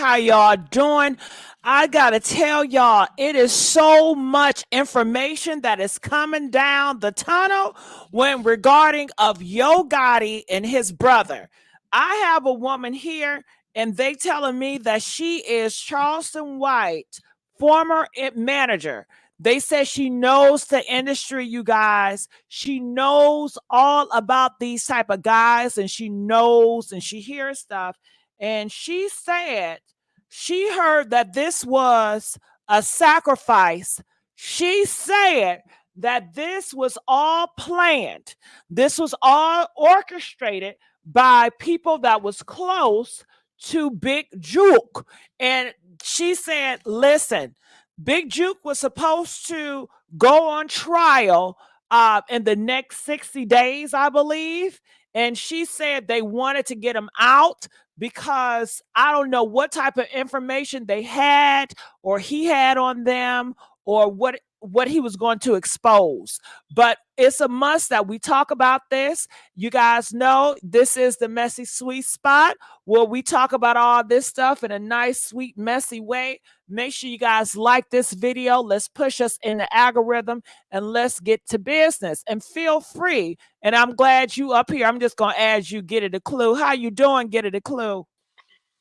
How y'all doing? I gotta tell y'all, it is so much information that is coming down the tunnel when regarding of Yo Gotti and his brother. I have a woman here, and they telling me that she is Charleston White, former manager. They said she knows the industry, you guys. She knows all about these type of guys, and she knows and she hears stuff. And she said she heard that this was a sacrifice. She said that this was all planned. This was all orchestrated by people that was close to Big Jook. And she said, listen, Big Jook was supposed to go on trial in the next 60 days, I believe. And she said they wanted to get him out because I don't know what type of information they had or he had on them or what he was going to expose. But it's a must that we talk about this. You guys know this is the Messy Sweet Spot where we talk about all this stuff in a nice, sweet, messy way. Make sure you guys like this video. Let's push us in the algorithm and let's get to business. And feel free. And I'm glad you up here. I'm just gonna add you. Get it a clue. How you doing? Get it a clue.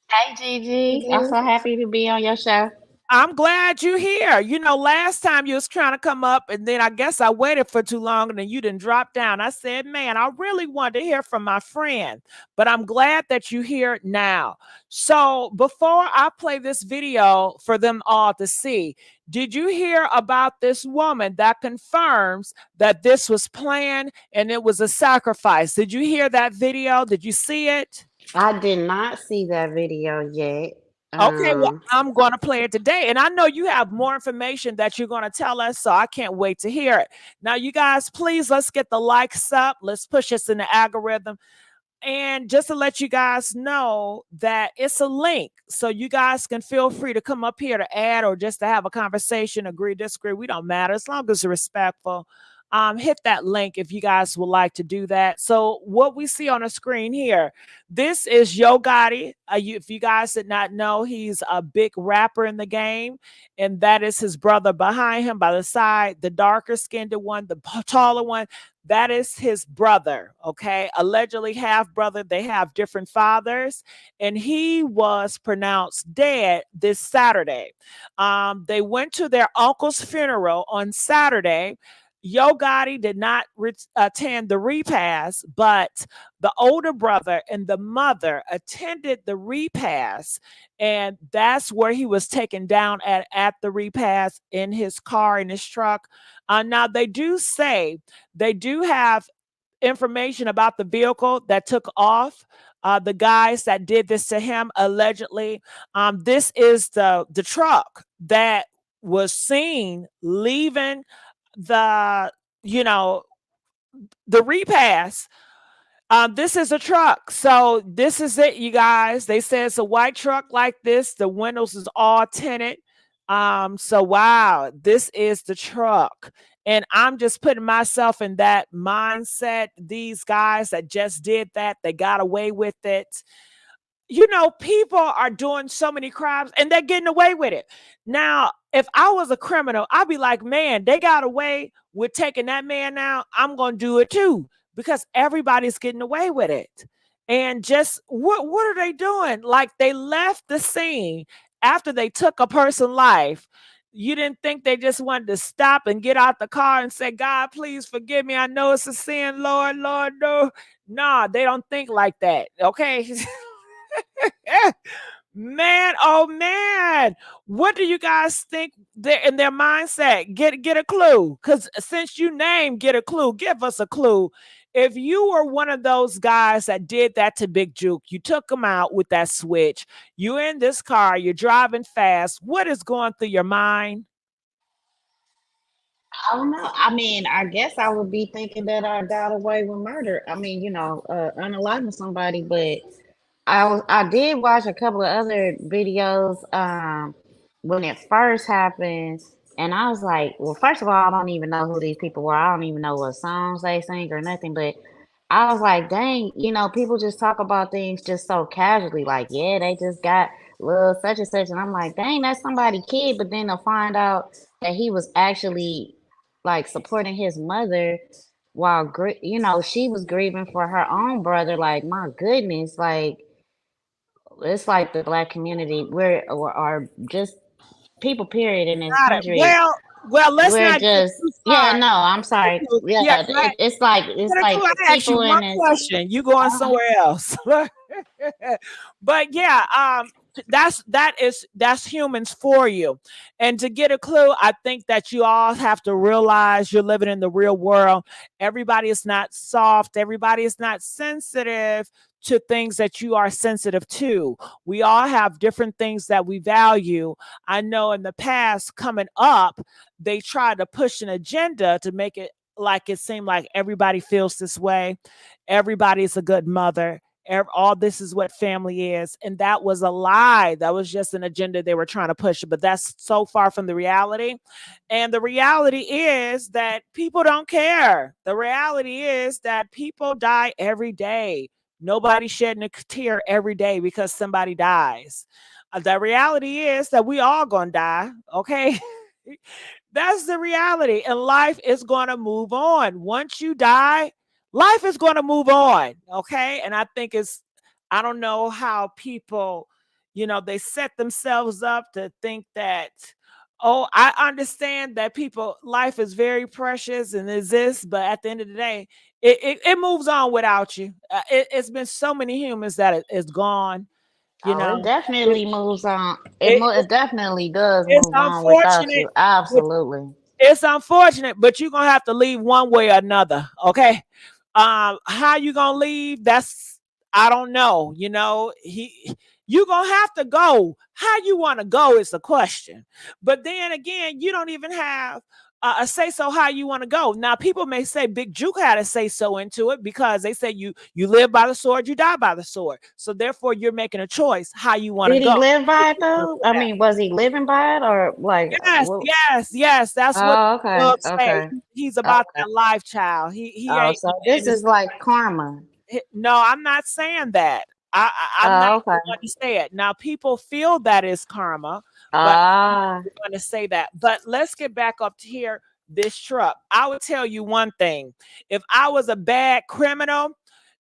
Hey Gigi, I'm so happy to be on your show. I'm glad you're here. You know, last time you was trying to come up, and then I guess I waited for too long, and then you didn't drop down. I said, man, I really wanted to hear from my friend, but I'm glad that you're here now. So before I play this video for them all to see, did you hear about this woman that confirms that this was planned and it was a sacrifice? Did you hear that video? Did you see it? I did not see that video yet. Okay, well, Um, I'm going to play it today. And I know you have more information that you're going to tell us, so I can't wait to hear it. Now, you guys, please, let's get the likes up. Let's push us in the algorithm. And just to let you guys know that it's a link. So you guys can feel free to come up here to add or just to have a conversation, agree, disagree. We don't matter as long as you're respectful. Hit that link if you guys would like to do that. So what we see on the screen here, this is Yo Gotti. If you guys did not know, he's a big rapper in the game, and that is his brother behind him by the side, the darker skinned one, the taller one. That is his brother, okay? Allegedly half brother. They have different fathers, and he was pronounced dead this Saturday. They went to their uncle's funeral on Saturday. Yo Gotti did not attend the repast, but the older brother and the mother attended the repast, and that's where he was taken down at the repast in his car, in his truck. Now, they do say they do have information about the vehicle that took off. The guys that did this to him allegedly. This is the truck that was seen leaving the the repass. This is a truck. So this is it, you guys. They say it's a white truck like this. The windows is all tinted. So wow, this is the truck. And I'm just putting myself in that mindset. These guys that just did that, they got away with it. You know, people are doing so many crimes and they're getting away with it. Now, if I was a criminal, I'd be like, man, they got away with taking that man out. I'm going to do it too because everybody's getting away with it. And just what are they doing? Like they left the scene after they took a person's life. You didn't think they just wanted to stop and get out the car and say, God, please forgive me. I know it's a sin, Lord, Lord, no. Nah, they don't think like that. Okay. Man, oh man, what do you guys think they're in their mindset? Get a clue, because since you named Get a Clue, give us a clue. If you were one of those guys that did that to Big Juke, you took him out with that switch, you're in this car, you're driving fast, what is going through your mind? I don't know. I mean, I guess I would be thinking that I got away with murder. Unaliving somebody, but I did watch a couple of other videos when it first happened, and I was like, well, first of all, I don't even know who these people were. I don't even know what songs they sing or nothing, but I was like, dang, people just talk about things just so casually, like, yeah, they just got little such and such, and I'm like, dang, that's somebody's kid. But then to find out that he was actually like supporting his mother while you know, she was grieving for her own brother. Like, my goodness, like it's like the black community, or just people period in this Got it. country. Let's We're not get just, too yeah, far. no, I'm sorry. Yeah, Yeah, it's like the I ask you people in one this. question. You going somewhere else. But yeah, that's humans for you. And to get a clue, I think that you all have to realize you're living in the real world. Everybody is not soft. Everybody is not sensitive to things that you are sensitive to. We all have different things that we value. I know in the past coming up, they tried to push an agenda to make it like it seemed like everybody feels this way. Everybody's a good mother. All this is what family is. And that was a lie. That was just an agenda they were trying to push. But that's so far from the reality. And the reality is that people don't care. The reality is that people die every day. Nobody shedding a tear every day because somebody dies. The reality is that we all gonna die. Okay. That's the reality. And life is going to move on. Once you die, life is going to move on. Okay. And I think I don't know how people, they set themselves up to think that, oh, I understand that life is very precious and is this, but at the end of the day, it moves on without you. It's been so many humans that it's gone. You Oh, know, it it, definitely moves on. it, It definitely does it's move on without unfortunate. you. Absolutely. It's unfortunate, but you're gonna have to leave one way or another. Okay. How you gonna leave? That's I don't know. You gonna have to go. How you want to go is the question. But then again, you don't even have a say so how you want to go. Now, people may say Big Juke had a say so into it because they say you live by the sword, you die by the sword. So therefore, you're making a choice how you want to Did he go. live by it though? I mean, was he living by it or like Yes, what? yes, yes. That's what Oh, the okay, book say. okay, He's about okay. that life, child. He Oh, ain't so this in his. is like karma. No, I'm not saying that. I'm not Oh, the okay. one to say it. Now, people feel that is karma, but I'm Ah, not going to say that. But let's get back up to here. This truck. I would tell you one thing. If I was a bad criminal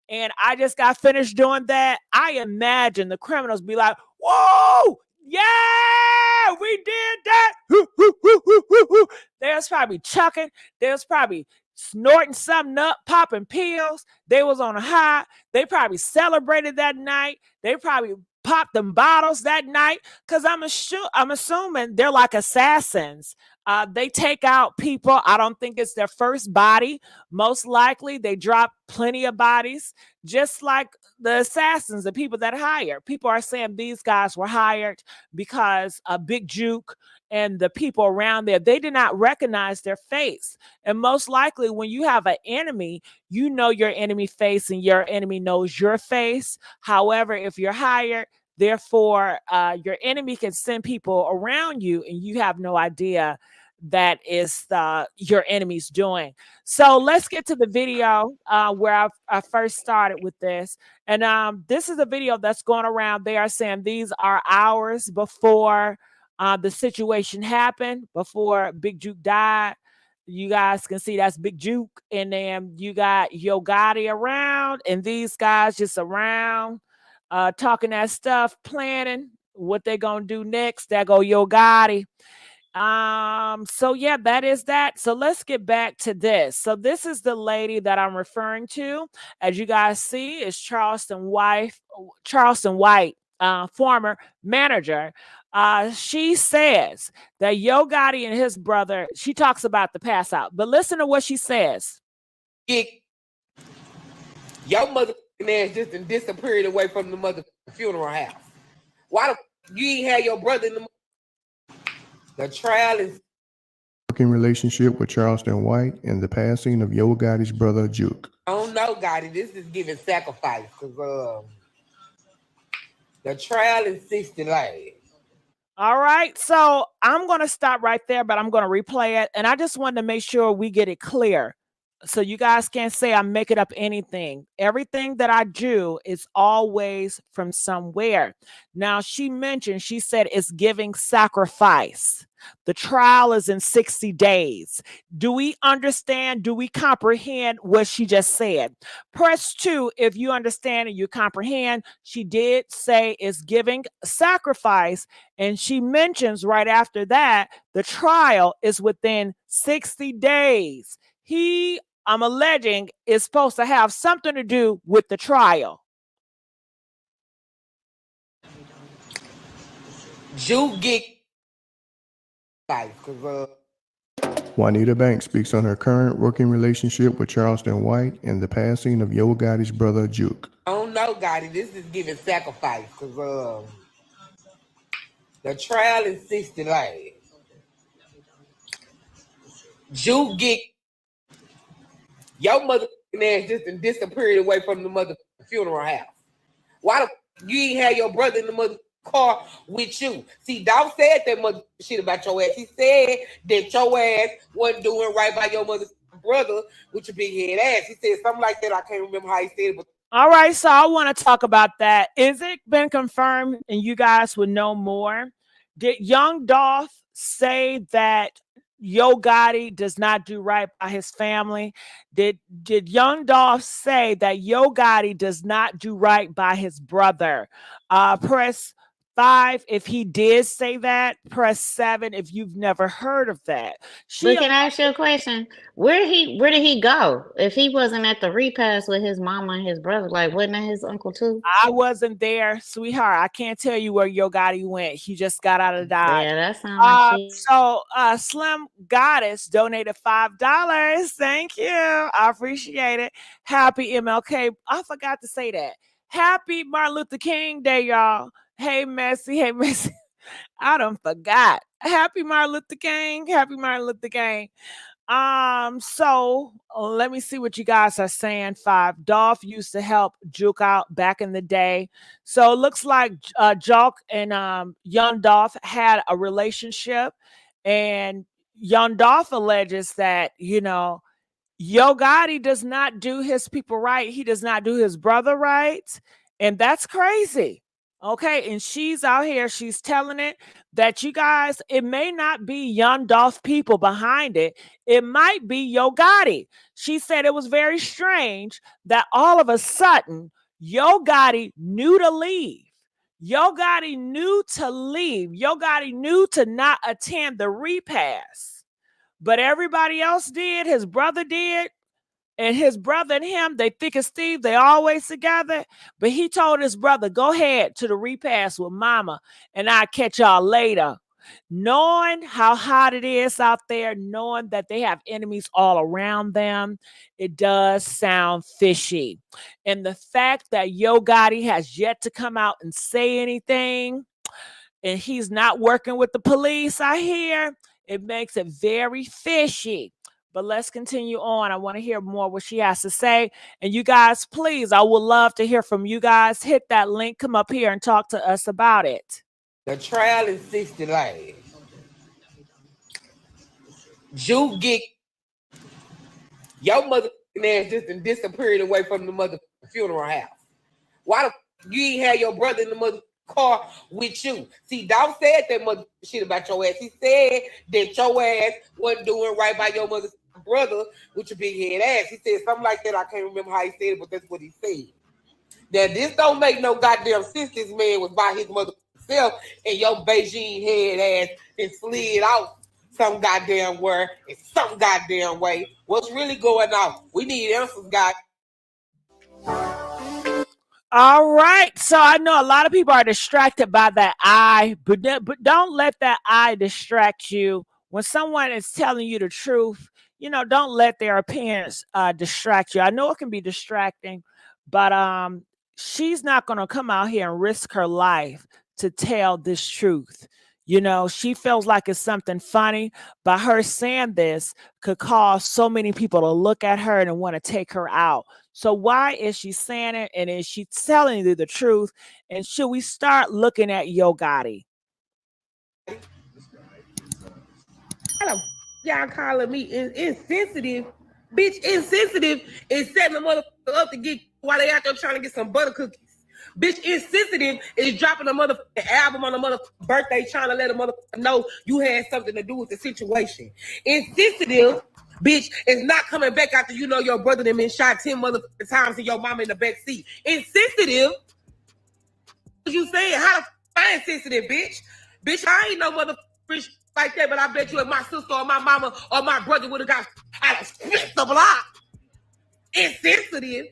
and I just got finished doing that, I imagine the criminals be like, whoa, yeah, we did that. There's probably chucking. There's probably snorting something up, popping pills. They was on a high. They probably celebrated that night. They probably popped them bottles that night because I'm assuming they're like assassins. They take out people. I don't think it's their first body. Most likely, they drop plenty of bodies, just like the assassins, the people that hire. People are saying these guys were hired because Big Juke and the people around there, they did not recognize their face. And most likely, when you have an enemy, you know your enemy face and your enemy knows your face. However, if you're hired, therefore, your enemy can send people around you and you have no idea that is your enemy's doing. So let's get to the video where I first started with this. And this is a video that's going around. They are saying these are hours before the situation happened, before Big Juke died. You guys can see that's Big Juke. And then you got Yo Gotti around, and these guys just around talking that stuff, planning what they're going to do next. There go Yo Gotti. So yeah, that is that. So let's get back to this. So this is the lady that I'm referring to. As you guys see, is Charleston White, former manager. She says that Yo Gotti and his brother, she talks about the pass out, but listen to what she says. Your mother ass just disappeared away from the mother funeral house. Why the you ain't had your brother in the trial is Working relationship with Charleston White and the passing of Yo Gotti's brother Jook. I don't know, Gotti. This is giving sacrifice because the trial is 60 days. All right, so I'm going to stop right there, but I'm going to replay it. And I just wanted to make sure we get it clear. So you guys can't say I'm making up anything. Everything that I do is always from somewhere. Now, she mentioned, she said it's giving sacrifice. The trial is in 60 days. Do we understand? Do we comprehend what she just said? Press 2 if you understand and you comprehend. She did say it's giving sacrifice. And she mentions right after that, the trial is within 60 days. I'm alleging, is supposed to have something to do with the trial. Jook get life, cause Juanita Banks speaks on her current working relationship with Charleston White and the passing of Yo Gotti's brother Jook. I don't know, Gotti. This is giving sacrifice, cause the trial is 60 days. Jook get your motherfucking ass just disappeared away from the motherfucking funeral house. Why the you ain't had your brother in the mother car with you? See, Dolph said that mother shit about your ass. He said that your ass wasn't doing right by your mother's brother with your big head ass. He said something like that. I can't remember how he said it, but all right, so I want to talk about that. Is it been confirmed and you guys would know more? Did young Dolph say that Yo Gotti does not do right by his family? Did young Dolph say that Yo Gotti does not do right by his brother? Press 5 if he did say that. Press 7 if you've never heard of that. But can I ask you a question? Where did he go? If he wasn't at the repast with his mama and his brother, like wasn't that his uncle too? I wasn't there, sweetheart. I can't tell you where Yo Gotti went. He just got out of Dodge. Yeah, that sounds like So Slim Goddess donated $5. Thank you. I appreciate it. Happy MLK. I forgot to say that. Happy Martin Luther King Day, y'all. Hey, Messy. Hey, Messy. I done forgot. Happy Martin Luther King. Happy Martin Luther King. So let me see what you guys are saying. 5. Dolph used to help Jook out back in the day. So it looks like Jook and young Dolph had a relationship, and young Dolph alleges that, Yo Gotti does not do his people right. He does not do his brother right. And that's crazy. Okay. And she's out here, she's telling it that you guys, it may not be young Dolph people behind it. It might be Yo Gotti. She said it was very strange that all of a sudden Yo Gotti knew to leave. Yo Gotti knew to leave. Yo Gotti knew to not attend the repass. But everybody else did. His brother did. And his brother and him, they thick as Steve. They always together. But he told his brother, go ahead to the repass with mama, and I'll catch y'all later. Knowing how hot it is out there, knowing that they have enemies all around them, it does sound fishy. And the fact that Yo Gotti has yet to come out and say anything, and he's not working with the police, I hear, it makes it very fishy. But let's continue on. I want to hear more what she has to say. And you guys, please, I would love to hear from you guys. Hit that link, come up here and talk to us about it. the trial is 60 days. Jook get your motherfucking ass just disappeared away from the motherfucking funeral house. Why the you ain't had your brother in the mother car with you? See, Dolph said that mother shit about your ass. He said that your ass wasn't doing right by your mother's brother with your big head ass. He said something like that. I can't remember how he said it, but that's what he said. Now, this don't make no goddamn sense. This man was by his mother self, and your Beijing head ass and slid out some goddamn where in some goddamn way. What's really going on? We need answers, guys. All right. So I know a lot of people are distracted by that eye, but don't let that eye distract you. When someone is telling you the truth, don't let their appearance distract you. I know it can be distracting, but she's not going to come out here and risk her life to tell this truth. She feels like it's something funny, but her saying this could cause so many people to look at her and want to take her out. So why is she saying it? And is she telling you the truth? And should we start looking at Yo Gotti? Y'all calling me insensitive Bitch, insensitive is setting the motherfucker up to get while they out there trying to get some butter cookies. Bitch, insensitive is dropping a motherfucking album on a motherfucking birthday trying to let a motherfucker know you had something to do with the situation. Insensitive, bitch, is not coming back after you know your brother done been shot 10 motherfucking times and your mama in the back seat. Insensitive, you saying how the I insensitive, bitch? Bitch, I ain't no motherfucker like that, but I bet you if my sister or my mama or my brother would have got, I'd have split the block. Insensitive.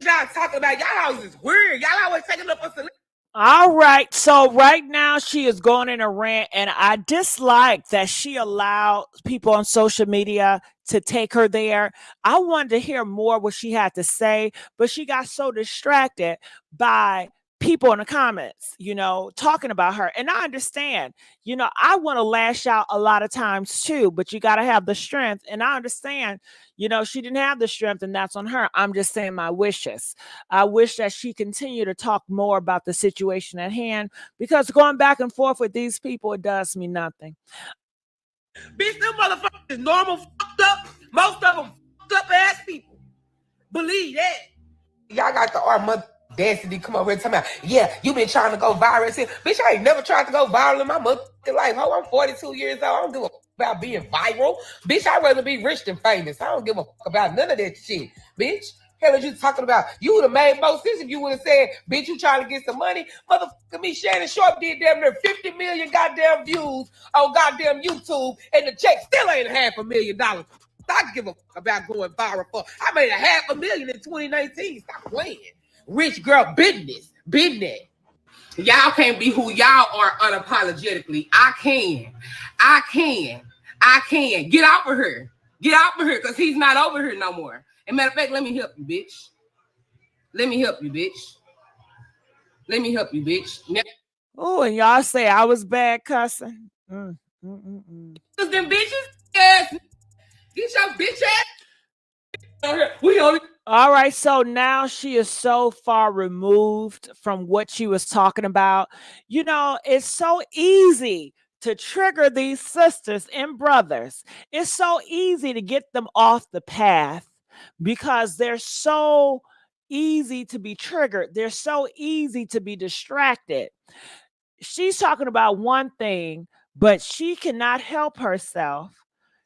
Y'all talking about y'all house is weird. Y'all always taking up for celebrity. All right. So right now she is going in a rant, and I dislike that she allowed people on social media to take her there. I wanted to hear more what she had to say, but she got so distracted by people in the comments, you know, talking about her. And I understand, you know, I want to lash out a lot of times too, but you got to have the strength. And I understand, you know, she didn't have the strength and that's on her. I'm just saying my wishes. I wish that she continued to talk more about the situation at hand, because going back and forth with these people, it does me nothing. Bitch, them motherfuckers is normal, fucked up. Most of them fucked up ass people. Believe that. Y'all got the audacity come over here and tell me, yeah, you been trying to go viral. Bitch, I ain't never tried to go viral in my motherfucking life. Ho, I'm 42 years old. I don't give a fuck about being viral. Bitch, I'd rather be rich than famous. I don't give a fuck about none of that shit. Bitch, hell are you talking about? You would have made more sense if you would have said, bitch, you trying to get some money? Motherfucker, me, Shannon Sharp did damn near 50 million goddamn views on goddamn YouTube, and the check still ain't $500,000. I give a fuck about going viral for. I made $500,000 in 2019. Stop playing. Rich girl business. Y'all can't be who y'all are unapologetically. I can. Get out of here. Because he's not over here no more. And matter of fact, let me help you, bitch. Oh, and y'all say I was bad cussing. Them bitches ass. Get your bitch ass. We only. All right, so now she is so far removed from what she was talking about. You know, it's so easy to trigger these sisters and brothers. It's so easy to get them off the path because they're so easy to be triggered. They're so easy to be distracted. She's talking about one thing, but she cannot help herself.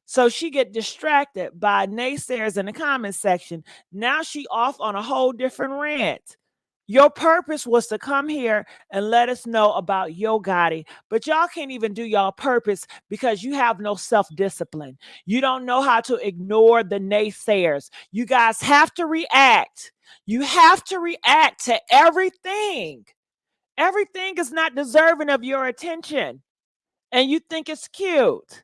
So she get distracted by naysayers in the comment section. Now she off on a whole different rant. Your purpose was to come here and let us know about Yo Gotti, but y'all can't even do y'all purpose because you have no self-discipline. You don't know how to ignore the naysayers. You guys have to react. You have to react to everything. Everything is not deserving of your attention, and you think it's cute.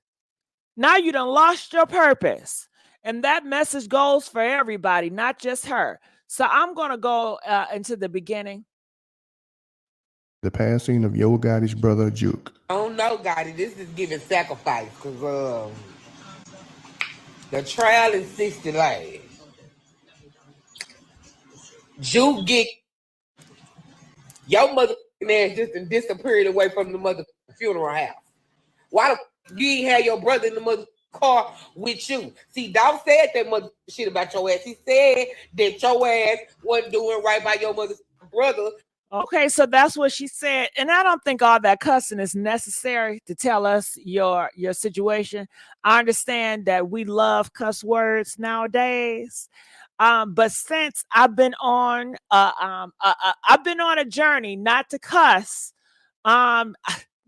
Now you done lost your purpose. And that message goes for everybody, not just her. So I'm going to go into the beginning. The passing of Yo Gotti's brother, Jook. I don't know, Gotti. This is giving sacrifice because the trial is 60 days. Jook get your motherfucking ass just disappeared away from the motherfucking funeral house. Why the you ain't had your brother in the mother car with you? See, Dolph said that mother shit about your ass. He said that your ass wasn't doing right by your mother's brother. Okay, so that's what she said. And I don't think all that cussing is necessary to tell us your situation. I understand that we love cuss words nowadays. But since I've been on a journey not to cuss,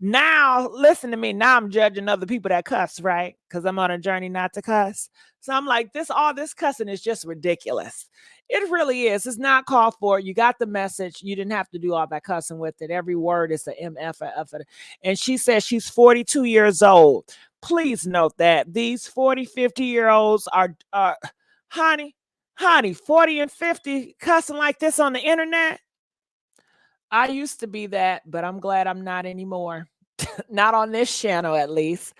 now listen to me. Now I'm judging other people that cuss, right? Because I'm on a journey not to cuss. So I'm like, all this cussing is just ridiculous. It really is. It's not called for. You got the message. You didn't have to do all that cussing with it. Every word is an MF or F. And she says she's 42 years old. Please note that these 40, 50-year-olds are honey, 40 and 50 cussing like this on the internet. I used to be that, but I'm glad I'm not anymore. Not on this channel, at least.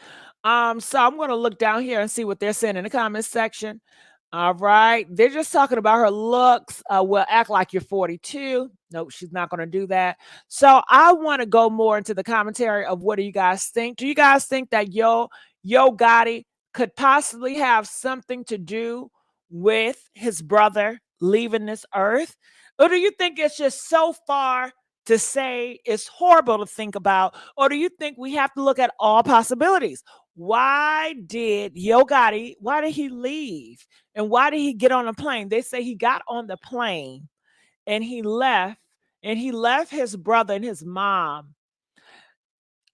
So I'm going to look down here and see what they're saying in the comment section. All right. They're just talking about her looks. Well, act like you're 42. Nope, she's not going to do that. So I want to go more into the commentary of what do you guys think? Do you guys think that Yo Gotti could possibly have something to do with his brother leaving this earth? Or do you think it's just so far to say it's horrible to think about? Or do you think we have to look at all possibilities? Why did Yo Gotti, why did he leave? And why did he get on a plane? They say he got on the plane and he left his brother and his mom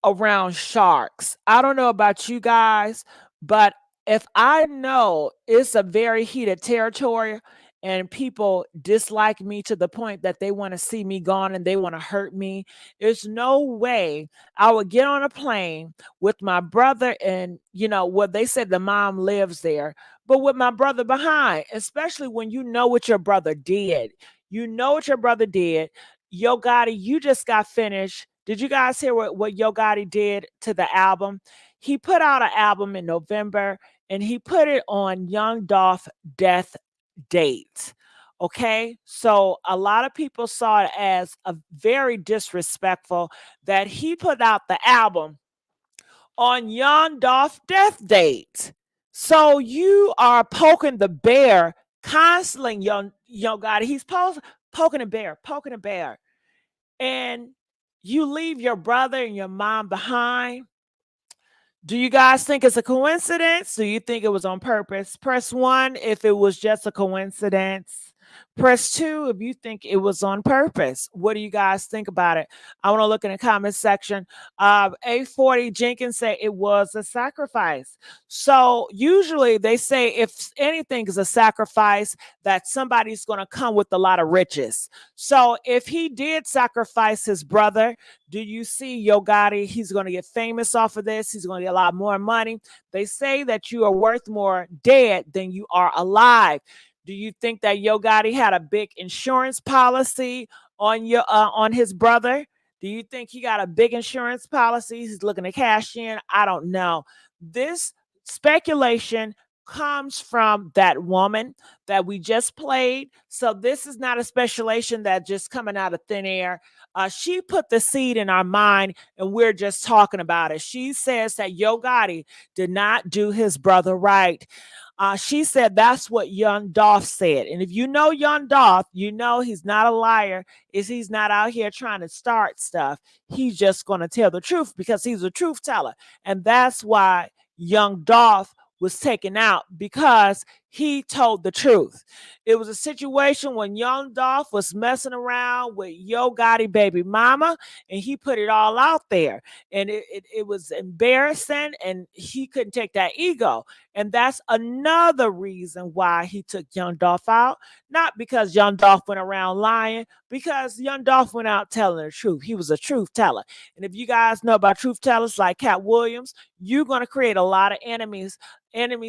around sharks. I don't know about you guys, but if I know it's a very heated territory and people dislike me to the point that they want to see me gone and they want to hurt me, there's no way I would get on a plane with my brother and, what they said the mom lives there, but with my brother behind, especially when you know what your brother did. You know what your brother did. Yo Gotti, you just got finished. Did you guys hear what Yo Gotti did to the album? He put out an album in November and he put it on Young Dolph death date. Okay, so a lot of people saw it as a very disrespectful that he put out the album on Young Dolph death date. So you are poking the bear constantly, Young Gotti. He's poking a bear. And you leave your brother and your mom behind. Do you guys think it's a coincidence? Do you think it was on purpose? Press 1 if it was just a coincidence. Press 2 if you think it was on purpose. What do you guys think about it? I want to look in the comment section. A40 Jenkins say it was a sacrifice. So usually they say if anything is a sacrifice, that somebody's going to come with a lot of riches. So if he did sacrifice his brother, do you see Yo Gotti? He's going to get famous off of this. He's going to get a lot more money. They say that you are worth more dead than you are alive. Do you think that Yo Gotti had a big insurance policy on his brother? Do you think he got a big insurance policy? He's looking to cash in. I don't know. This speculation comes from that woman that we just played. So this is not a speculation that just coming out of thin air. She put the seed in our mind and we're just talking about it. She says that Yo Gotti did not do his brother right. She said that's what Young Dolph said. And if you know Young Dolph, you know he's not a liar. He's not out here trying to start stuff. He's just going to tell the truth because he's a truth teller. And that's why Young Dolph was taken out, because he told the truth. It was a situation when Young Dolph was messing around with Yo Gotti baby mama, and he put it all out there. And it was embarrassing, and he couldn't take that ego. And that's another reason why he took Young Dolph out. Not because Young Dolph went around lying, because Young Dolph went out telling the truth. He was a truth teller. And if you guys know about truth tellers like Cat Williams, you're going to create a lot of enemies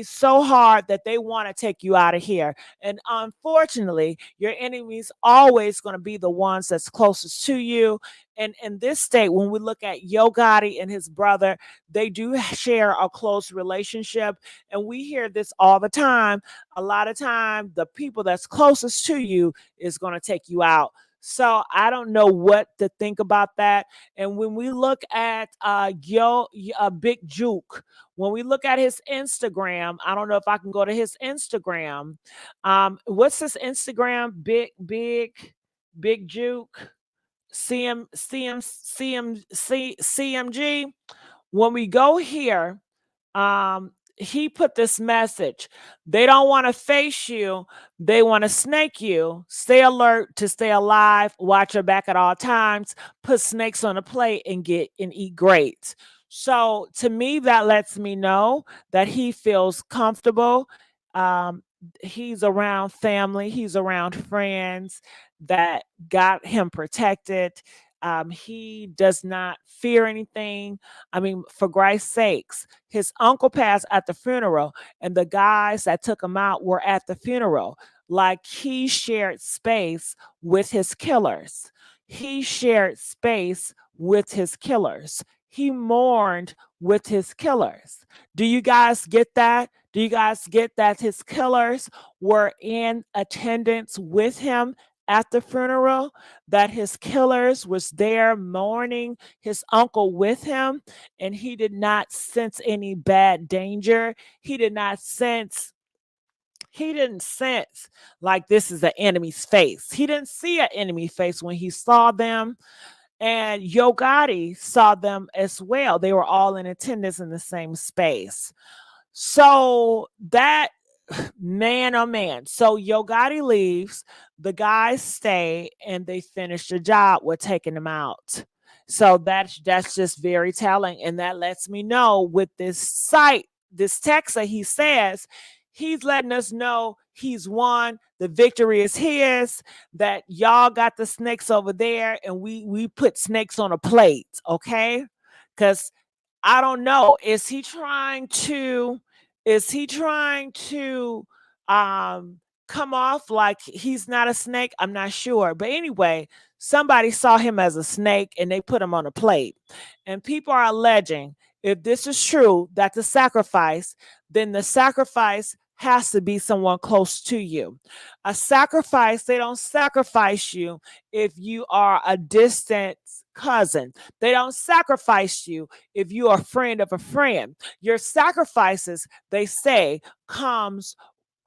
so hard that they want to take you out of here. And unfortunately, your enemies always going to be the ones that's closest to you. And in this state, when we look at Yo Gotti and his brother, they do share a close relationship. And we hear this all the time. A lot of time, the people that's closest to you is going to take you out. So I don't know what to think about that. And when we look at Big Jook, when we look at his Instagram, I don't know if I can go to his Instagram. What's his Instagram? Big Jook, CMG. When we go here, he put this message. They don't want to face you. They want to snake you. Stay alert to stay alive. Watch your back at all times. Put snakes on a plate and eat grapes. So to me, that lets me know that he feels comfortable. He's around family. He's around friends that got him protected. He does not fear anything. I mean, for Christ's sakes, his uncle passed at the funeral, and the guys that took him out were at the funeral. Like, he shared space with his killers. He shared space with his killers. He mourned with his killers. Do you guys get that? Do you guys get that his killers were in attendance with him at the funeral, that his killers was there mourning his uncle with him, and he did not sense any bad danger? He did not sense he didn't sense like this is an enemy's face. He didn't see an enemy face when he saw them. And Yo Gotti saw them as well. They were all in attendance in the same space. So that man, oh man. So Yo Gotti leaves, the guys stay, and they finish the job with taking him out. So that's just very telling. And that lets me know with this site, this text that he says, he's letting us know he's won. The victory is his, that y'all got the snakes over there, and we put snakes on a plate, okay? Because I don't know. Is he trying to come off like he's not a snake? I'm not sure. But anyway, somebody saw him as a snake and they put him on a plate. And people are alleging, if this is true, that then the sacrifice has to be someone close to you. A sacrifice, they don't sacrifice you if you are a distant cousin. They don't sacrifice you if you are a friend of a friend. Your sacrifices, they say, comes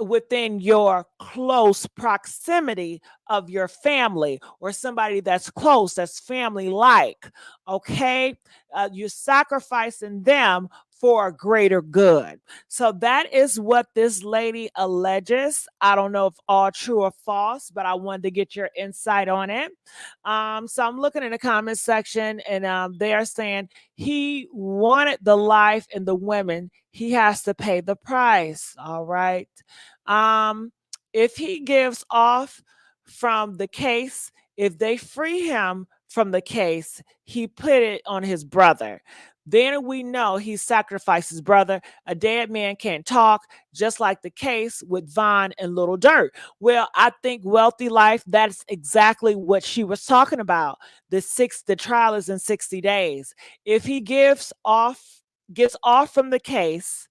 within your close proximity of your family, or somebody that's close, that's family like. Okay, you're sacrificing them for a greater good. So that is what this lady alleges. I don't know if all true or false, but I wanted to get your insight on it. So I'm looking in the comment section, and they are saying he wanted the life and the women. He has to pay the price. All right. If he gives off from the case, if they free him from the case, he put it on his brother. Then we know he sacrificed his brother. A dead man can't talk, just like the case with Von and Little Dirt. Well, I think Wealthy Life, that's exactly what she was talking about. The trial is in 60 days. If he gets off from the case,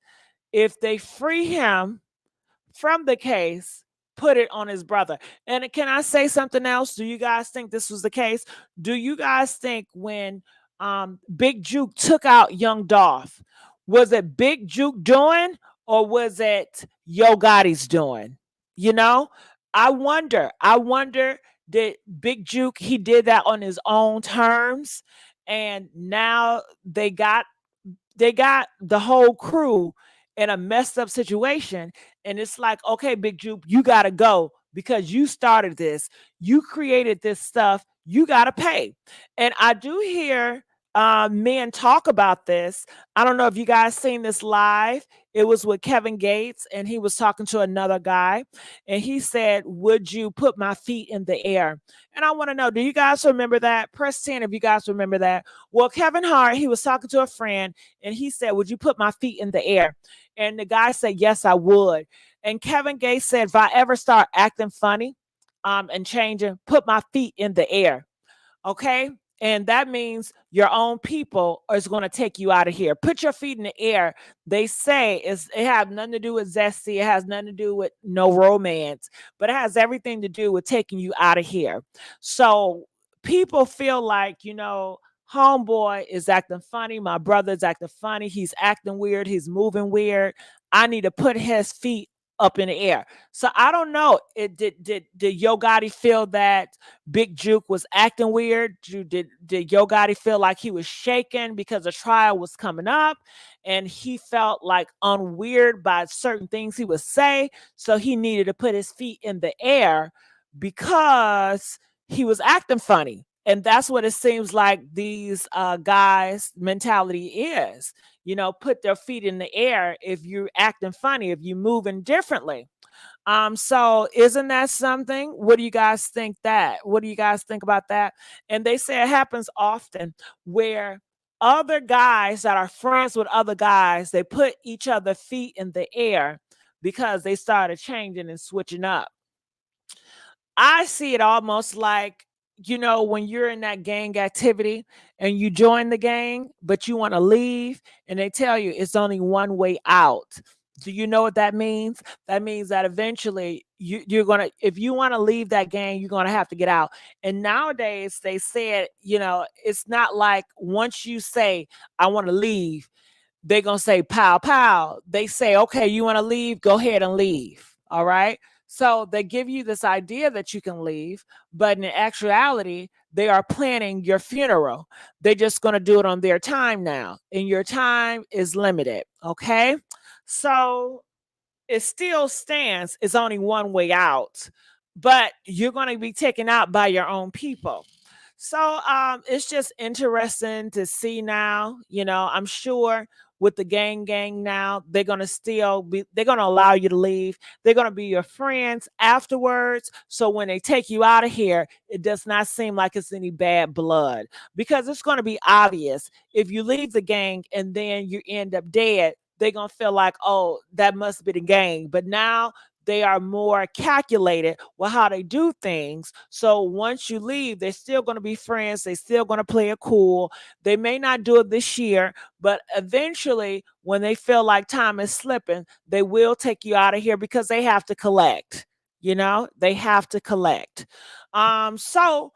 if they free him from the case, put it on his brother. And can I say something else? Do you guys think this was the case? Do you guys think when Big Jook took out young Dolph, was it Big Jook doing, or was it Yo Gotti's doing? I wonder, did Big Jook, he did that on his own terms, and now they got the whole crew in a messed up situation. And it's like, okay, Big Jook, you got to go because you started this. You created this stuff. You got to pay. And I do hear men talk about this. I don't know if you guys seen this live. It was with Kevin Gates, and he was talking to another guy, and he said, would you put my feet in the air? And I want to know, do you guys remember that? Press 10 if you guys remember that. Well, Kevin Hart, he was talking to a friend, and he said, would you put my feet in the air? And the guy said, yes, I would. And Kevin Gates said, if I ever start acting funny and changing, put my feet in the air. Okay? And that means your own people is going to take you out of here. Put your feet in the air. They say it has nothing to do with zesty. It has nothing to do with no romance, but it has everything to do with taking you out of here. So people feel like, homeboy is acting funny. My brother's acting funny. He's acting weird. He's moving weird. I need to put his feet up in the air. So I don't know. Did Yo Gotti feel that Big Jook was acting weird? Did Yo Gotti feel like he was shaken because the trial was coming up and he felt like unweird by certain things he would say? So he needed to put his feet in the air because he was acting funny. And that's what it seems like these guys' mentality is. Put their feet in the air if you're acting funny, if you're moving differently. So isn't that something? What do you guys think about that? And they say it happens often where other guys that are friends with other guys, they put each other's feet in the air because they started changing and switching up. I see it almost like, when you're in that gang activity and you join the gang, but you want to leave and they tell you it's only one way out. Do you know what that means? That means that eventually you're going to, if you want to leave that gang, you're going to have to get out. And nowadays they said, it's not like once you say, I want to leave, they're going to say, pow, pow. They say, okay, you want to leave? Go ahead and leave. All right. So they give you this idea that you can leave, but in actuality, they are planning your funeral. They're just going to do it on their time now, and your time is limited. Okay. So it still stands. It's only one way out, but you're going to be taken out by your own people. So it's just interesting to see now. I'm sure with the gang now, they're gonna allow you to leave. They're gonna be your friends afterwards. So when they take you out of here, it does not seem like it's any bad blood, because it's gonna be obvious if you leave the gang and then you end up dead. They're gonna feel like, oh, that must be the gang. But now they are more calculated with how they do things. So once you leave, they're still going to be friends. They're still going to play it cool. They may not do it this year, but eventually, when they feel like time is slipping, they will take you out of here because they have to collect. They have to collect. So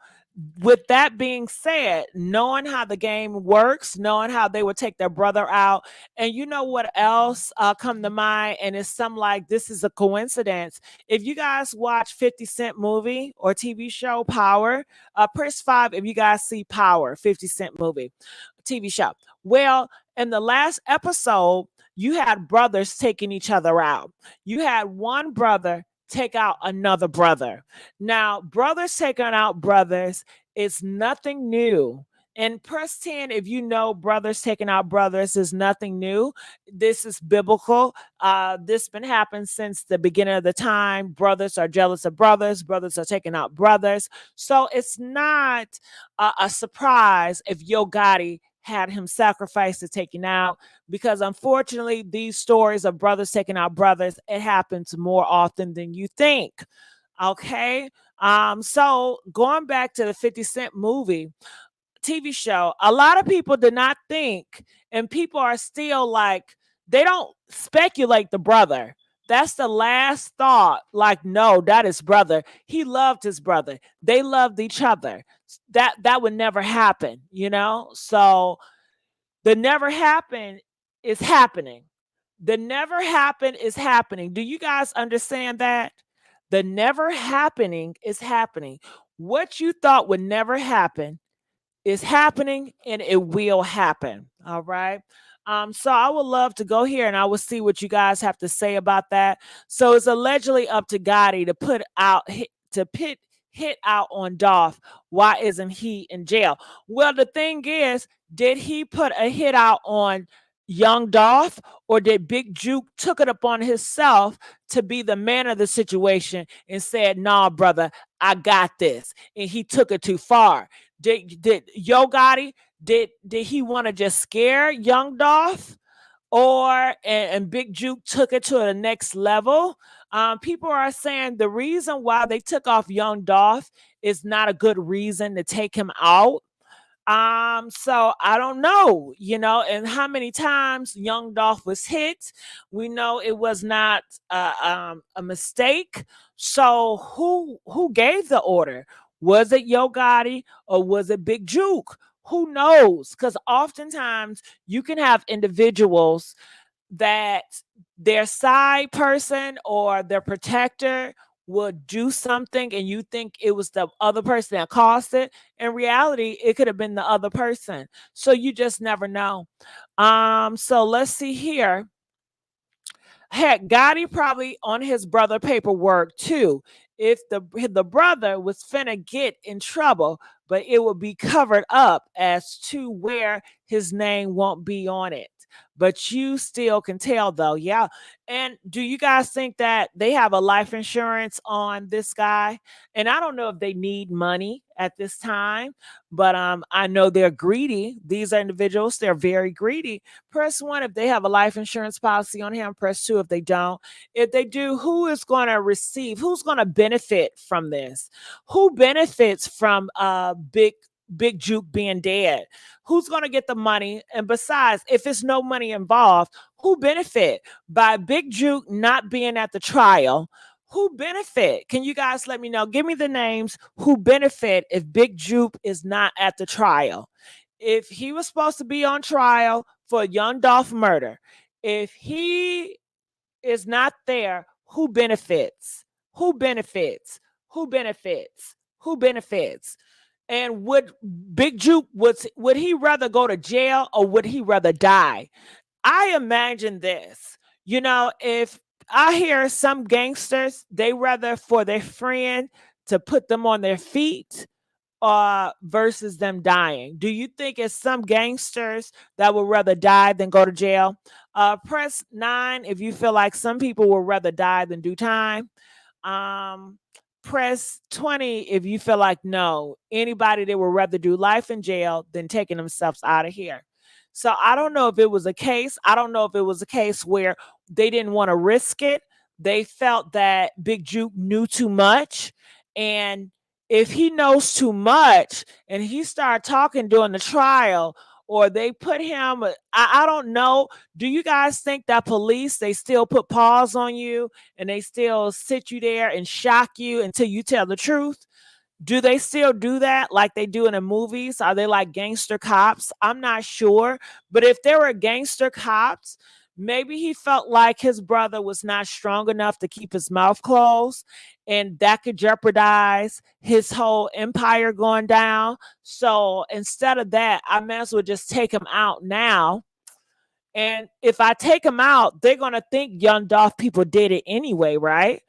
with that being said, knowing how the game works, knowing how they would take their brother out, and you know what else come to mind, and it's something like this is a coincidence. If you guys watch 50 Cent movie or TV show Power, press 5 if you guys see Power, 50 Cent movie, TV show. Well, in the last episode, you had brothers taking each other out. You had one brother take out another brother. Now, brothers taking out brothers is nothing new. And press 10 if you know brothers taking out brothers is nothing new. This is biblical. This been happening since the beginning of the time. Brothers are jealous of brothers. Brothers are taking out brothers. So it's not a surprise if Yo Gotti had him sacrificed to taking out, because unfortunately these stories of brothers taking out brothers, it happens more often than you think. Okay. So going back to the 50 Cent movie, TV show, a lot of people did not think, and people are still like, they don't speculate the brother. That's the last thought. Like, no, that is brother. He loved his brother. They loved each other. That would never happen, So the never happened is happening. The never happened is happening. Do you guys understand that? The never happening is happening. What you thought would never happen is happening, and it will happen. All right. So I would love to go here and I will see what you guys have to say about that. So it's allegedly up to Gotti to hit out on Dolph. Why isn't he in jail? Well, the thing is, did he put a hit out on young Dolph, or did Big Jook took it upon himself to be the man of the situation and said, nah, brother, I got this, and he took it too far? Did Yo Gotti, did he want to just scare young Dolph, or and Big Jook took it to the next level? People are saying the reason why they took off young Dolph is not a good reason to take him out. So I don't know, and how many times young Dolph was hit. We know it was not a mistake. So who gave the order? Was it Yo Gotti or was it Big Jook? Who knows? Because oftentimes you can have individuals that their side person or their protector would do something and you think it was the other person that caused it. In reality, it could have been the other person. So you just never know. So let's see here. Heck, Gotti probably on his brother paperwork too. If the brother was finna get in trouble, but it will be covered up as to where his name won't be on it. But you still can tell though, yeah. And do you guys think that they have a life insurance on this guy? And I don't know if they need money at this time, but I know they're greedy. These are individuals, they're very greedy. Press 1 if they have a life insurance policy on him. Press 2 if they don't. If they do, who is going to receive? Who's going to benefit from this? Who benefits from Big Jook being dead? Who's going to get the money? And besides, if it's no money involved, who benefit by Big Jook not being at the trial? Who benefit? Can you guys let me know? Give me the names who benefit if Big Jook is not at the trial. If he was supposed to be on trial for young Dolph murder, if he is not there, who benefits? Who benefits? Who benefits? Who benefits? And would Big Juke, would he rather go to jail or would he rather die? I imagine this, if I hear some gangsters, they rather for their friend to put them on their feet versus them dying. Do you think it's some gangsters that would rather die than go to jail? Press 9 if you feel like some people would rather die than do time. Press 20 if you feel like no, anybody that would rather do life in jail than taking themselves out of here. So I don't know if it was a case. I don't know if it was a case where they didn't want to risk it. They felt that Big Juke knew too much. And if he knows too much and he started talking during the trial, or they put him, I don't know. Do you guys think that police, they still put paws on you and they still sit you there and shock you until you tell the truth? Do they still do that like they do in the movies? Are they like gangster cops? I'm not sure. But if there were gangster cops, maybe he felt like his brother was not strong enough to keep his mouth closed, and that could jeopardize his whole empire going down. So instead of that, I may as well just take him out now. And if I take him out, they're going to think young Dolph people did it anyway, right?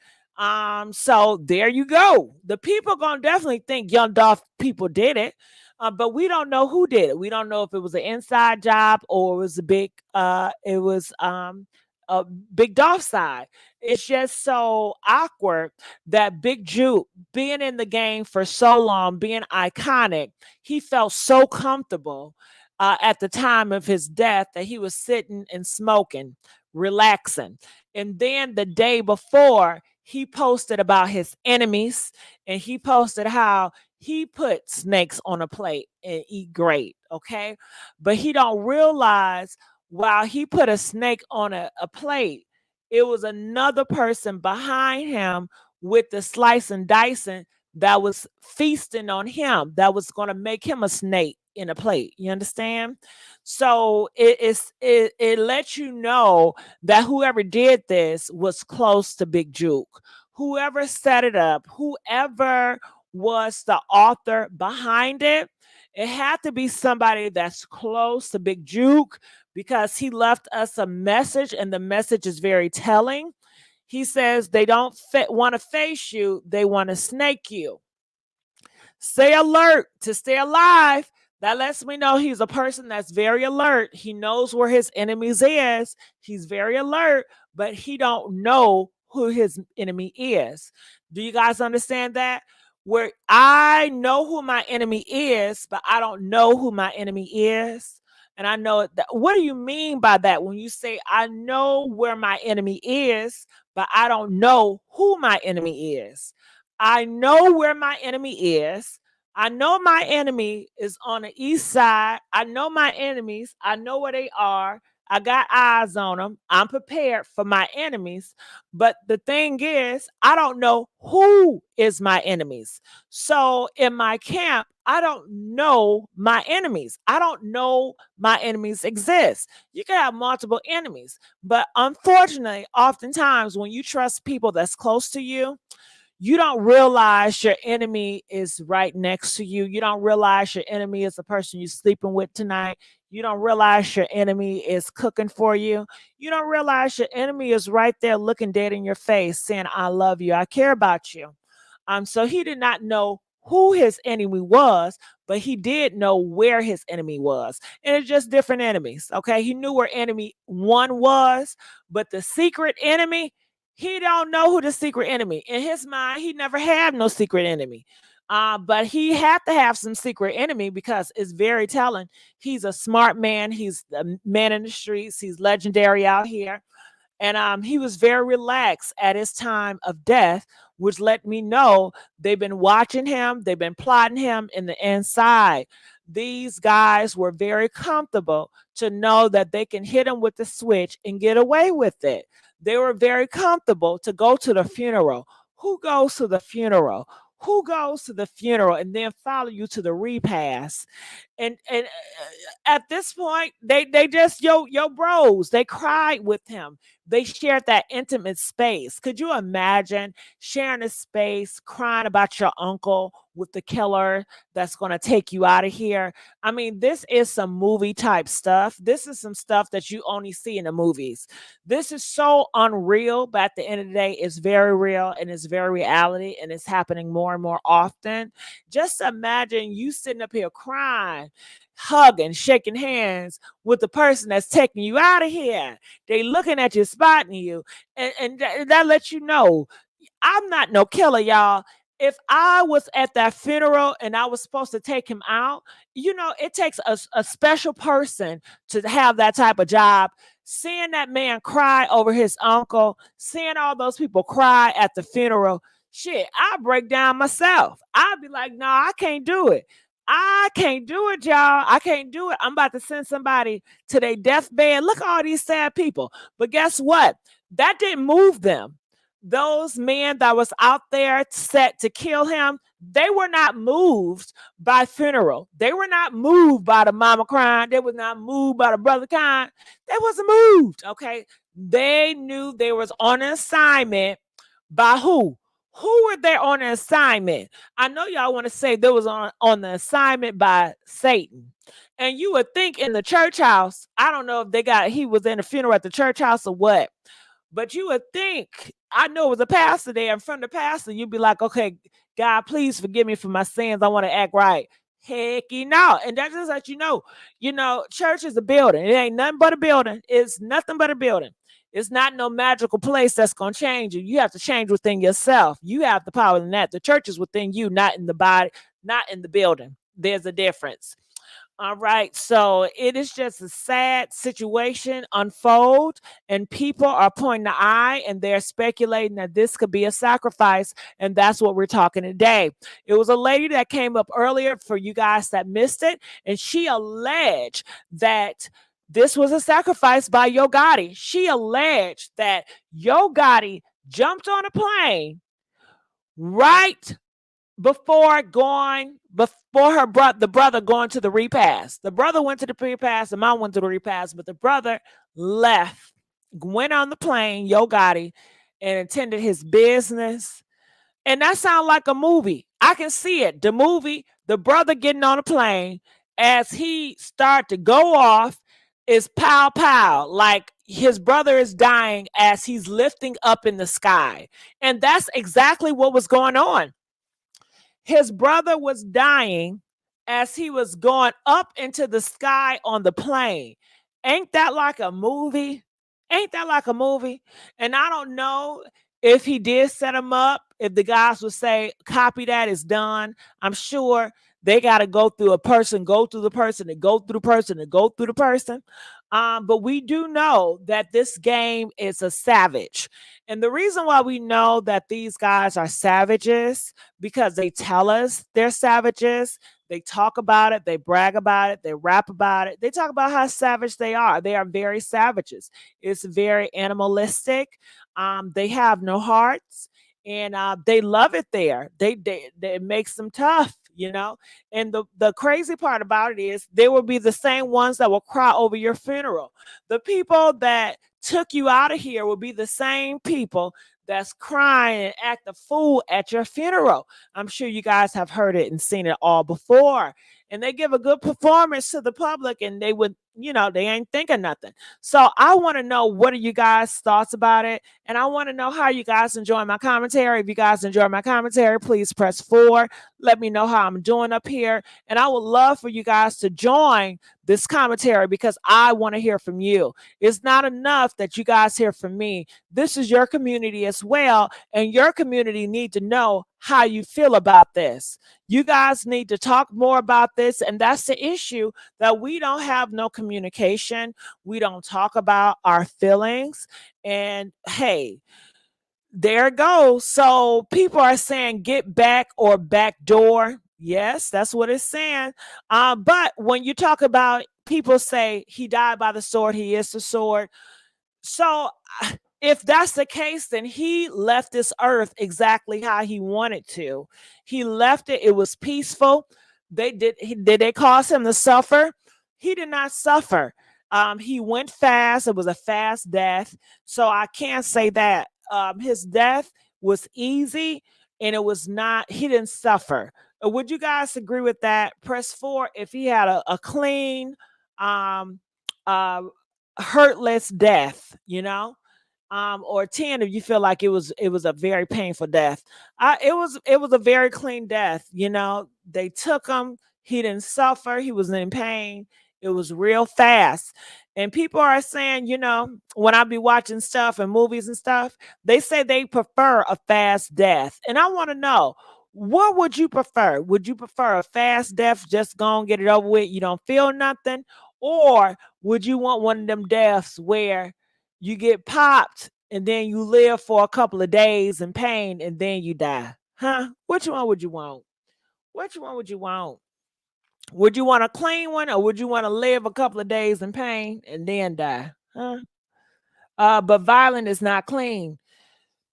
So there you go. The people gonna definitely think young Dolph people did it, but we don't know who did it. We don't know if it was an inside job or it was a big Dolph side. It's just so awkward that Big Juke, being in the game for so long, being iconic, he felt so comfortable at the time of his death that he was sitting and smoking, relaxing. And then the day before, he posted about his enemies, and he posted how he put snakes on a plate and eat great, okay? But he don't realize while he put a snake on a plate, it was another person behind him with the slice and dicing that was feasting on him, that was going to make him a snake in a plate. You understand? So it lets you know that whoever did this was close to Big Juke. Whoever set it up, whoever was the author behind it, it had to be somebody that's close to Big Juke, because he left us a message, and the message is very telling. He says they don't want to face you, they want to snake you. Stay alert to stay alive. That lets me know he's a person that's very alert. He knows where his enemies is. He's very alert, but he don't know who his enemy is. Do you guys understand that? Where I know who my enemy is, but I don't know who my enemy is. And I know that. What do you mean by that? When you say I know where my enemy is, but I don't know who my enemy is. I know where my enemy is. I know my enemy is on the east side. I know my enemies. I know where they are. I got eyes on them. I'm prepared for my enemies. But the thing is, I don't know who is my enemies. So in my camp, I don't know my enemies. I don't know my enemies exist. You can have multiple enemies. But unfortunately, oftentimes when you trust people that's close to you, you don't realize your enemy is right next to you. You don't realize your enemy is the person you're sleeping with tonight. You don't realize your enemy is cooking for you. You don't realize your enemy is right there looking dead in your face saying, I love you. I care about you. So he did not know who his enemy was, but he did know where his enemy was. And it's just different enemies. Okay. He knew where enemy 1 was, but the secret enemy, he don't know who the secret enemy. In his mind, he never had no secret enemy. But he had to have some secret enemy because it's very telling. He's a smart man. He's a man in the streets. He's legendary out here. And he was very relaxed at his time of death, which let me know they've been watching him. They've been plotting him in the inside. These guys were very comfortable to know that they can hit him with the switch and get away with it. They were very comfortable to go to the funeral. Who goes to the funeral? Who goes to the funeral and then follow you to the repast? And at this point, they just yo bros. They cried with him. They shared that intimate space. Could you imagine sharing a space, crying about your uncle with the killer that's going to take you out of here? I mean, this is some movie type stuff. This is some stuff that you only see in the movies. This is so unreal, but at the end of the day, it's very real and it's very reality, and it's happening more and more often. Just imagine you sitting up here crying, hugging, shaking hands with the person that's taking you out of here. They looking at you, spotting you, and that lets you know I'm not no killer, y'all. If I was at that funeral and I was supposed to take him out, it takes a special person to have that type of job. Seeing that man cry over his uncle, seeing all those people cry at the funeral, shit, I break down myself. I'd be like, no, I can't do it. I can't do it, y'all. I can't do it. I'm about to send somebody to their deathbed. Look at all these sad people. But guess what? That didn't move them. Those men that was out there set to kill him, they were not moved by funeral. They were not moved by the mama crying. They were not moved by the brother crying. They wasn't moved, okay? They knew they was on an assignment by who? Who were they on an assignment? I know y'all want to say they was on the assignment by Satan. And you would think in the church house, I don't know if he was in a funeral at the church house or what, but you would think, I know it was a pastor there. In front of the pastor, you'd be like, okay, God, please forgive me for my sins. I want to act right. Hecky no. And that just let you know, church is a building. It ain't nothing but a building. It's nothing but a building. It's not no magical place that's going to change you. You have to change within yourself. You have the power in that. The church is within you, not in the body, not in the building. There's a difference. All right. So it is just a sad situation unfold, and people are pointing the eye and they're speculating that this could be a sacrifice. And that's what we're talking today. It was a lady that came up earlier for you guys that missed it, and she alleged that this was a sacrifice by Yo Gotti. She alleged that Yo Gotti jumped on a plane right before the brother going to the repast. The brother went to the repast, the mom went to the repast, but the brother left, went on the plane, Yo Gotti, and attended his business. And that sounds like a movie. I can see it. The movie, the brother getting on a plane, as he start to go off, is pow pow, like his brother is dying as he's lifting up in the sky. And that's exactly what was going on. His brother was dying as he was going up into the sky on the plane. Ain't that like a movie? Ain't that like a movie? And I don't know if he did set him up, if the guys would say, copy that, is done. I'm sure they got to go through a person, go through the person, and go through the person, and go through the person. But we do know that this game is a savage. And the reason why we know that these guys are savages, because they tell us they're savages. They talk about it, they brag about it, they rap about it. They talk about how savage they are. They are very savages. It's very animalistic. They have no hearts, and they love it there. It makes them tough, And the crazy part about it is they will be the same ones that will cry over your funeral. The people that took you out of here will be the same people that's crying and act a fool at your funeral. I'm sure you guys have heard it and seen it all before. And they give a good performance to the public, and they would, they ain't thinking nothing. So I want to know, what are you guys' thoughts about it? And I want to know how you guys enjoy my commentary. If you guys enjoy my commentary, please press 4. Let me know how I'm doing up here. And I would love for you guys to join this commentary, because I want to hear from you. It's not enough that you guys hear from me. This is your community as well, and your community need to know how you feel about this. You guys need to talk more about this, and that's the issue, that we don't have no communication. We don't talk about our feelings, and hey, there it goes. So people are saying get back or backdoor. Yes, that's what it's saying. But when you talk about, people say he died by the sword, he is the sword. So if that's the case, then he left this earth exactly how he wanted to. He left it. It was peaceful. Did they cause him to suffer? He did not suffer. He went fast. It was a fast death. So I can't say that. His death was easy and it was not, he didn't suffer. Would you guys agree with that? Press 4 if he had a clean, um, uh, hurtless death, you know? Or 10 if you feel like it was a very painful death. It was a very clean death, you know. They took him, he didn't suffer, he was in pain. It was real fast. And people are saying, you know, when I be watching stuff and movies and stuff, they say they prefer a fast death. And I want to know, what would you prefer? Would you prefer a fast death, just go and get it over with, you don't feel nothing? Or would you want one of them deaths where you get popped and then you live for a couple of days in pain and then you die? Huh? Which one would you want? Which one would you want? Would you want a clean one, or would you want to live a couple of days in pain and then die? Huh? But violent is not clean.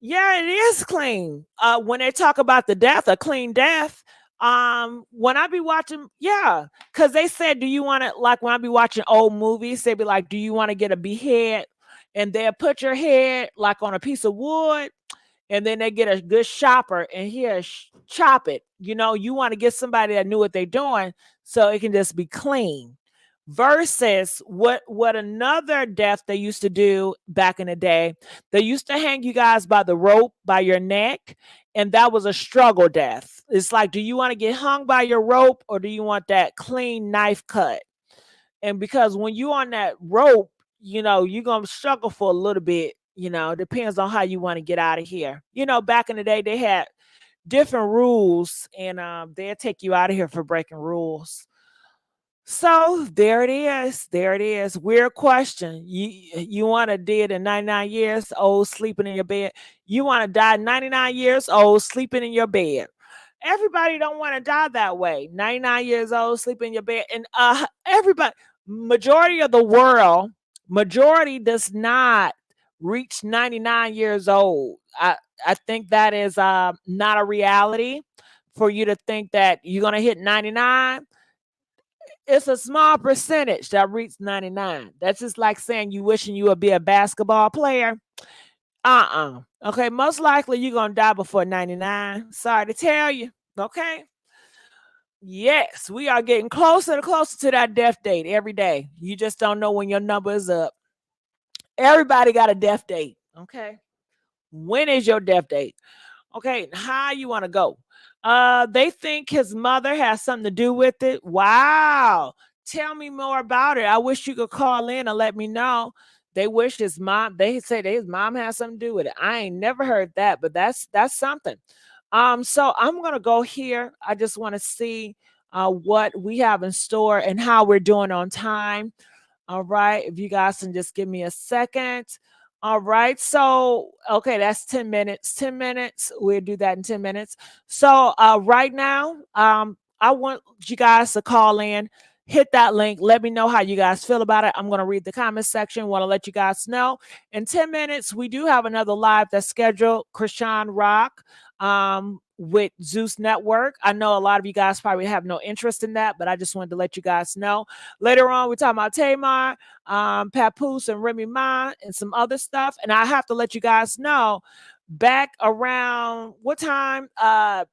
Yeah, it is clean. When they talk about the death, a clean death, when I be watching, yeah, because they said, do you want to, like when I be watching old movies, they be like, do you want to get a behead? And they'll put your head like on a piece of wood, and then they get a good chopper and here chop it. You know, you want to get somebody that knew what they're doing so it can just be clean. Versus what another death they used to do back in the day, they used to hang you guys by the rope by your neck, and that was a struggle death. It's like, do you want to get hung by your rope, or do you want that clean knife cut? And because when you on that rope, you know, you're gonna struggle for a little bit, you know, depends on how you want to get out of here. You know, back in the day they had different rules, and they'll take you out of here for breaking rules. So there it is. There it is. Weird question. You want to dead at 99 years old sleeping in your bed? You want to die 99 years old sleeping in your bed? Everybody don't want to die that way. 99 years old sleeping in your bed. And everybody, majority of the world, majority does not reach 99 years old. I think that is not a reality for you to think that you're going to hit 99. It's a small percentage that reach 99. That's just like saying you wishing you would be a basketball player. Okay, most likely you're gonna die before 99. Sorry to tell you. Okay. Yes, we are getting closer and closer to that death date every day. You just don't know when your number is up. Everybody got a death date. Okay. When is your death date? Okay, how you want to go? They think his mother has something to do with it. Wow. Tell me more about it. I wish you could call in and let me know. They wish his mom, they say that his mom has something to do with it. I ain't never heard that, but that's something. So I'm gonna go here. I just want to see what we have in store and how we're doing on time. All right. If you guys can just give me a second. All right. So, okay, that's 10 minutes. 10 minutes. We'll do that in 10 minutes. So, right now, I want you guys to call in, hit that link. Let me know how you guys feel about it. I'm going to read the comment section. Want to let you guys know. In 10 minutes, we do have another live that's scheduled. Krishan Rock. With Zeus Network. I know a lot of you guys probably have no interest in that, but I just wanted to let you guys know. Later on, we're talking about Tamar, Papoose, and rubymae, and some other stuff. And I have to let you guys know, back around what time? I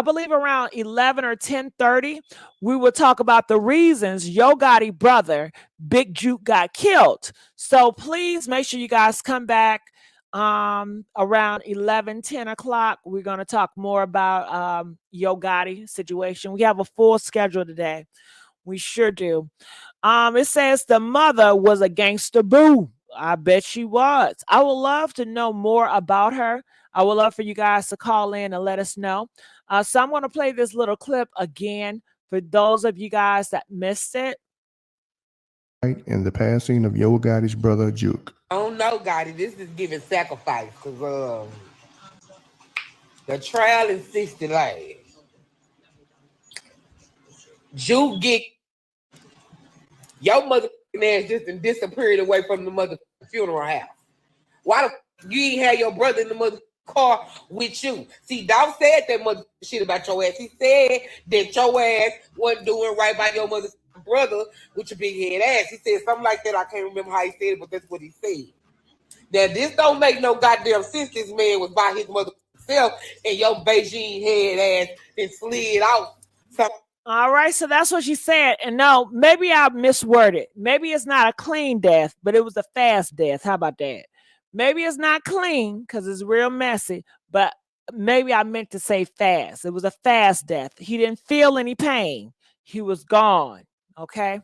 believe around 11 or 10:30, we will talk about the reasons Yo Gotti brother, Big Jook, got killed. So please make sure you guys come back around 11, 10 o'clock. We're going to talk more about Yo Gotti situation. We have a full schedule today. We sure do. It says the mother was a gangster boo. I bet she was. I would love to know more about her. I would love for you guys to call in and let us know. So I'm going to play this little clip again for those of you guys that missed it. And the passing of Yo Gotti's brother, Jook. I don't know, Gotti. This is giving sacrifice because the trial is 60 days. Jook get your mother ass just disappeared away from the mother funeral house. Why the you ain't had your brother in the mother car with you. See, Dolph said that mother shit about your ass. He said that your ass wasn't doing right by your mother's brother with your big head ass. He said something like that. I can't remember how he said it, but that's what he said. Now, this don't make no goddamn sense. This man was by his mother self and your Beijing head ass and slid out. So, all right, so that's what she said. And no, maybe I misworded. Maybe it's not a clean death, but it was a fast death. How about that? Maybe it's not clean because it's real messy, but maybe I meant to say fast. It was a fast death. He didn't feel any pain. He was gone. Okay.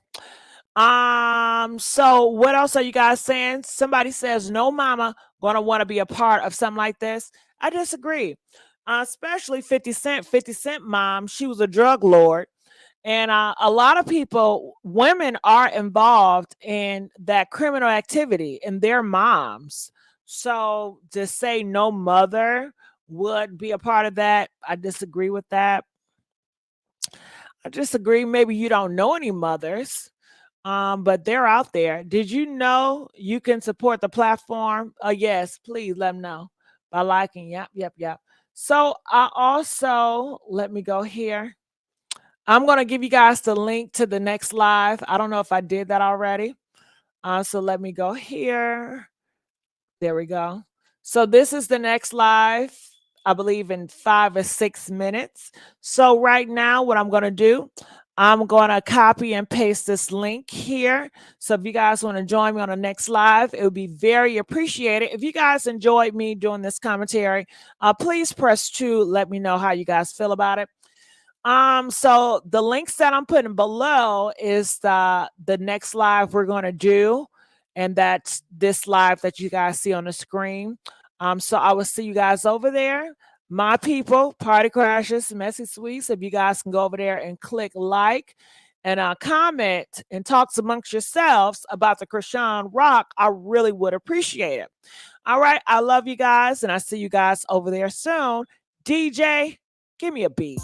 So what else are you guys saying? Somebody says no mama gonna want to be a part of something like this. I disagree. Especially 50 Cent. 50 Cent mom, she was a drug lord. And a lot of people, women are involved in that criminal activity and their moms. So to say no mother would be a part of that, I disagree with that. I disagree. Maybe you don't know any mothers, but they're out there. Did you know you can support the platform? Yes, please let them know by liking. Yep. So I also, let me go here. I'm going to give you guys the link to the next live. I don't know if I did that already. So let me go here. There we go. So this is the next live, I believe in 5 or 6 minutes. So right now, what I'm going to do, I'm going to copy and paste this link here. So if you guys want to join me on the next live, it would be very appreciated. If you guys enjoyed me doing this commentary, please press 2. Let me know how you guys feel about it. So the links that I'm putting below is the next live we're going to do. And that's this live that you guys see on the screen. So I will see you guys over there. My people, Party Crashers, Messy Sweets. If you guys can go over there and click like and comment and talk amongst yourselves about the Krishan Rock, I really would appreciate it. All right. I love you guys. And I see you guys over there soon. DJ, give me a beat.